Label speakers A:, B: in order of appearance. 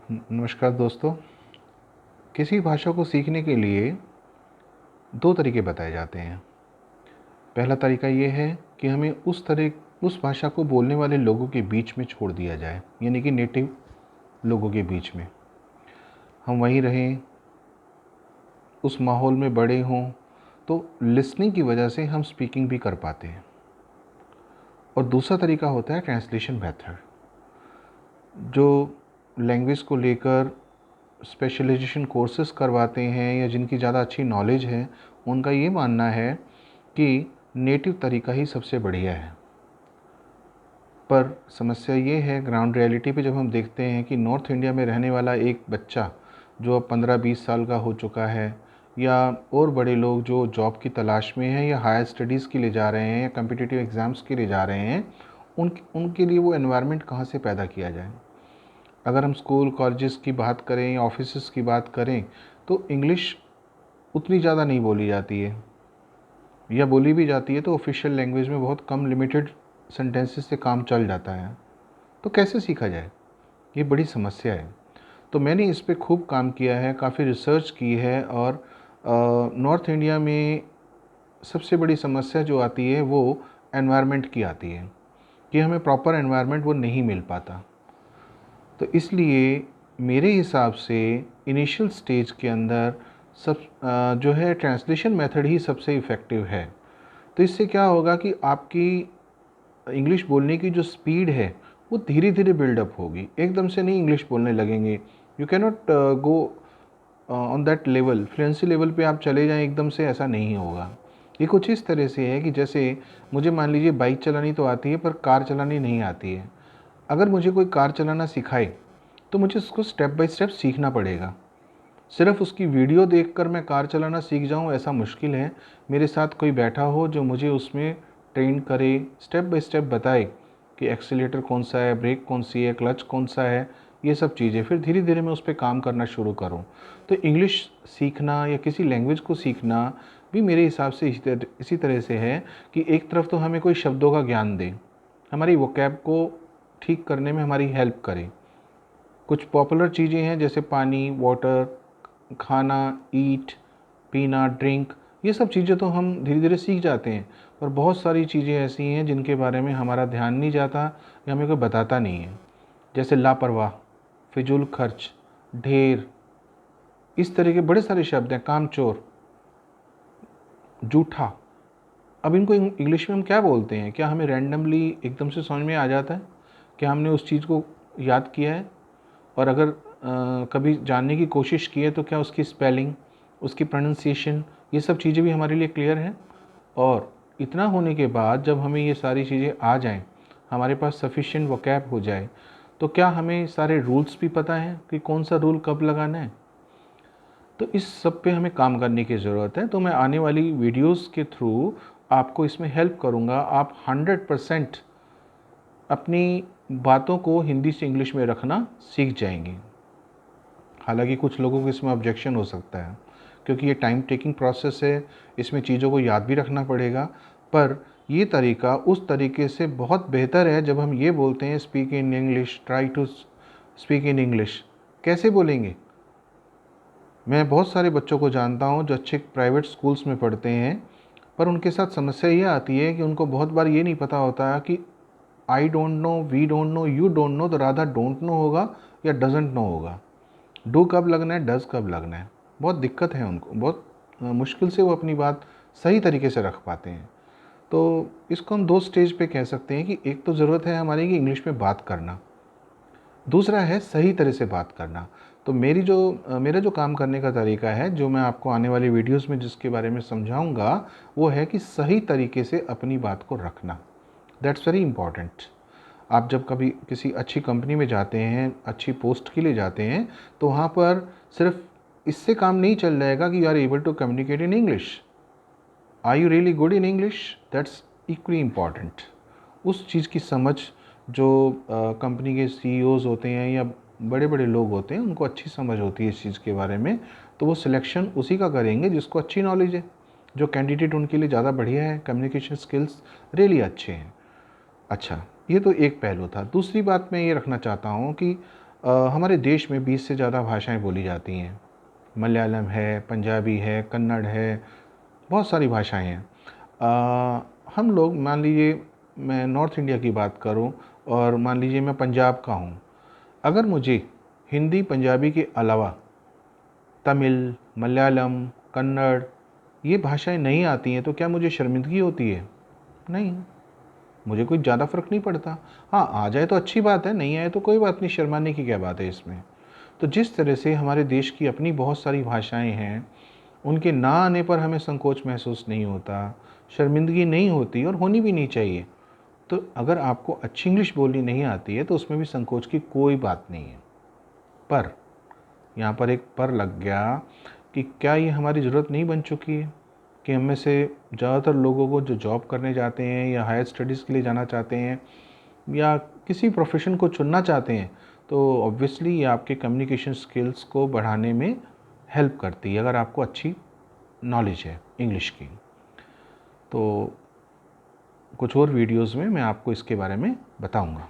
A: नमस्कार दोस्तों। किसी भाषा को सीखने के लिए दो तरीके बताए जाते हैं। पहला तरीका ये है कि हमें उस भाषा को बोलने वाले लोगों के बीच में छोड़ दिया जाए, यानी कि नेटिव लोगों के बीच में हम वहीं रहें, उस माहौल में बड़े हों, तो लिसनिंग की वजह से हम स्पीकिंग भी कर पाते हैं। और दूसरा तरीका होता है ट्रांसलेशन मेथड, जो लैंग्वेज को लेकर स्पेशलाइजेशन कोर्सेज़ करवाते हैं या जिनकी ज़्यादा अच्छी नॉलेज है, उनका ये मानना है कि नेटिव तरीका ही सबसे बढ़िया है। पर समस्या ये है, ग्राउंड रियलिटी पे जब हम देखते हैं कि नॉर्थ इंडिया में रहने वाला एक बच्चा जो अब 15-20 साल का हो चुका है, या और बड़े लोग जो जॉब की तलाश में हैं या हायर स्टडीज़ के लिए जा रहे हैं या कम्पिटिटिव एग्ज़ाम्स के लिए जा रहे हैं, उनके लिए वो एनवायरनमेंट कहाँ से पैदा किया जाए। अगर हम स्कूल कॉलेजेस की बात करें या ऑफिसेस की बात करें, तो इंग्लिश उतनी ज़्यादा नहीं बोली जाती है, या बोली भी जाती है तो ऑफिशियल लैंग्वेज में बहुत कम लिमिटेड सेंटेंसेस से काम चल जाता है। तो कैसे सीखा जाए, ये बड़ी समस्या है। तो मैंने इस पे खूब काम किया है, काफ़ी रिसर्च की है। और नॉर्थ इंडिया में सबसे बड़ी समस्या जो आती है वो एनवायरनमेंट की आती है, कि हमें प्रॉपर एनवायरनमेंट वो नहीं मिल पाता। तो इसलिए मेरे हिसाब से इनिशियल स्टेज के अंदर जो है ट्रांसलेशन मेथड ही सबसे इफ़ेक्टिव है। तो इससे क्या होगा कि आपकी इंग्लिश बोलने की जो स्पीड है वो धीरे धीरे बिल्डअप होगी, एकदम से नहीं इंग्लिश बोलने लगेंगे। You can not go on that level, fluency level पे आप चले जाएं एकदम से, ऐसा नहीं होगा। ये कुछ इस तरह से है कि जैसे मुझे मान लीजिए बाइक चलानी तो आती है पर कार चलानी नहीं आती है। अगर मुझे कोई कार चलाना सिखाए तो मुझे उसको स्टेप बाय स्टेप सीखना पड़ेगा। सिर्फ उसकी वीडियो देखकर मैं कार चलाना सीख जाऊं ऐसा मुश्किल है। मेरे साथ कोई बैठा हो जो मुझे उसमें ट्रेन करे, स्टेप बाय स्टेप बताए कि एक्सीलेटर कौन सा है, ब्रेक कौन सी है, क्लच कौन सा है, ये सब चीज़ें। फिर धीरे धीरे मैं उस पर काम करना शुरू करूं। तो इंग्लिश सीखना या किसी लैंग्वेज को सीखना भी मेरे हिसाब से इसी तरह से है कि एक तरफ तो हमें कोई शब्दों का ज्ञान दे, हमारी वोकैब को ठीक करने में हमारी हेल्प करे। कुछ पॉपुलर चीज़ें हैं जैसे पानी, वाटर, खाना, ईट, पीना, ड्रिंक, ये सब चीज़ें तो हम धीरे धीरे सीख जाते हैं। पर बहुत सारी चीज़ें ऐसी हैं जिनके बारे में हमारा ध्यान नहीं जाता या हमें कोई बताता नहीं है, जैसे लापरवाह, फिजूल खर्च, ढेर, इस तरह के बड़े सारे शब्द हैं, कामचोर, जूठा। अब इनको इंग्लिश में हम क्या बोलते हैं? क्या हमें रैंडमली एकदम से समझ में आ जाता है? क्या हमने उस चीज़ को याद किया है? और अगर कभी जानने की कोशिश की है तो क्या उसकी स्पेलिंग, उसकी प्रोनाउंसिएशन, ये सब चीज़ें भी हमारे लिए क्लियर हैं? और इतना होने के बाद जब हमें ये सारी चीज़ें आ जाएं, हमारे पास सफिशिएंट वोकैब हो जाए, तो क्या हमें सारे रूल्स भी पता हैं कि कौन सा रूल कब लगाना है? तो इस सब पे हमें काम करने की ज़रूरत है। तो मैं आने वाली वीडियोस के थ्रू आपको इसमें हेल्प करूँगा। आप 100% अपनी बातों को हिंदी से इंग्लिश में रखना सीख जाएंगे। हालांकि कुछ लोगों को इसमें ऑब्जेक्शन हो सकता है, क्योंकि ये टाइम टेकिंग प्रोसेस है, इसमें चीज़ों को याद भी रखना पड़ेगा। पर ये तरीका उस तरीके से बहुत बेहतर है जब हम ये बोलते हैं speak in English, try to speak in English. कैसे बोलेंगे? मैं बहुत सारे बच्चों को जानता हूँ जो अच्छे प्राइवेट स्कूल्स में पढ़ते हैं, पर उनके साथ समस्या ये आती है कि उनको बहुत बार ये नहीं पता होता कि I don't know, we don't know, you don't know, तो राधा डोंट नो होगा या डजेंट नो होगा। डू कब लगना है, डज़ कब लगना है, बहुत दिक्कत है उनको। बहुत मुश्किल से वो अपनी बात सही तरीके से रख पाते हैं। तो इसको हम दो स्टेज पे कह सकते हैं कि एक तो ज़रूरत है हमारी कि इंग्लिश में बात करना, दूसरा है सही तरह से बात करना। तो मेरा जो काम करने का तरीका है, जो मैं आपको आने वाली वीडियोस में जिसके बारे में समझाऊंगा, वो है कि सही तरीके से अपनी बात को रखना। That's very important. आप जब कभी किसी अच्छी कंपनी में जाते हैं, अच्छी पोस्ट के लिए जाते हैं, तो वहाँ पर सिर्फ इससे काम नहीं चल जाएगा कि you are able to communicate in English. Are you really good in English? That's equally important. उस चीज़ की समझ जो कंपनी के सीईओज़ होते हैं या बड़े बड़े लोग होते हैं, उनको अच्छी समझ होती है इस चीज़ के बारे में, तो वो सिलेक्शन उसी का करेंगे जिसको अच्छी नॉलेज है, जो कैंडिडेट उनके लिए ज़्यादा बढ़िया है, कम्युनिकेशन स्किल्स रियली अच्छे हैं। अच्छा, ये तो एक पहलू था। दूसरी बात मैं ये रखना चाहता हूँ कि हमारे देश में 20 से ज़्यादा भाषाएं बोली जाती हैं। मलयालम है, पंजाबी है, कन्नड़ है, बहुत सारी भाषाएं हैं। हम लोग, मान लीजिए मैं नॉर्थ इंडिया की बात करूं और मान लीजिए मैं पंजाब का हूं, अगर मुझे हिंदी पंजाबी के अलावा तमिल, मलयालम, कन्नड़ ये भाषाएं नहीं आती हैं तो क्या मुझे शर्मिंदगी होती है? नहीं, मुझे कोई ज़्यादा फ़र्क नहीं पड़ता। हाँ, आ जाए तो अच्छी बात है, नहीं आए तो कोई बात नहीं, शर्माने की क्या बात है इसमें। तो जिस तरह से हमारे देश की अपनी बहुत सारी भाषाएं हैं, उनके ना आने पर हमें संकोच महसूस नहीं होता, शर्मिंदगी नहीं होती और होनी भी नहीं चाहिए। तो अगर आपको अच्छी इंग्लिश बोलनी नहीं आती है तो उसमें भी संकोच की कोई बात नहीं है। पर यहाँ पर एक पर लग गया कि क्या ये हमारी ज़रूरत नहीं बन चुकी है कि हम में से ज़्यादातर लोगों को जो जॉब करने जाते हैं या हायर स्टडीज़ के लिए जाना चाहते हैं या किसी प्रोफेशन को चुनना चाहते हैं, तो ऑब्वियसली ये आपके कम्युनिकेशन स्किल्स को बढ़ाने में हेल्प करती है अगर आपको अच्छी नॉलेज है इंग्लिश की। तो कुछ और वीडियोज़ में मैं आपको इसके बारे में बताऊंगा।